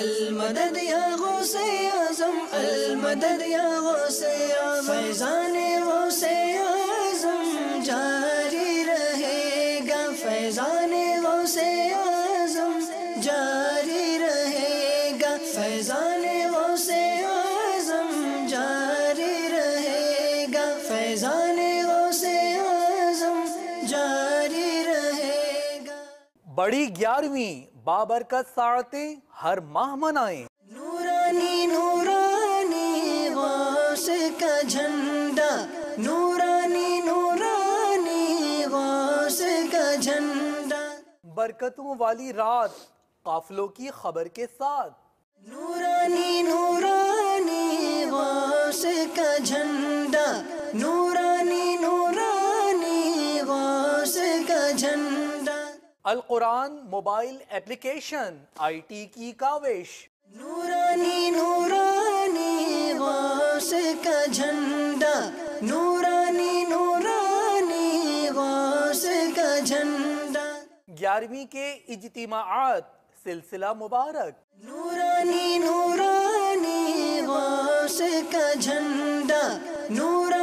المدد یا غوث اعظم، المدد یا غوث اعظم، فیضان غوث اعظم جاری رہے گا، فیضان غوث اعظم جاری رہے گا، فیضان غوث اعظم جاری رہے گا، فیضان غوث اعظم جاری رہے گا۔ بڑی 11ویں بابرکت ساعتیں ہر ماہ منائیں۔ نورانی نورانی غوث کا جھنڈا، نورانی نورانی غوث کا جھنڈا، برکتوں والی رات قافلوں کی خبر کے ساتھ۔ نورانی نورانی غوث کا جھنڈا، نورانی نورانی غوث کا جھنڈا، القرآن موبائل ایپلیکیشن IT کی کاوش۔ نورانی نورانی غوث کا جھنڈا، نورانی نورانی غوث کا جھنڈا، 11ویں کے اجتماعات سلسلہ مبارک۔ نورانی نورانی غوث کا جھنڈا، نورانی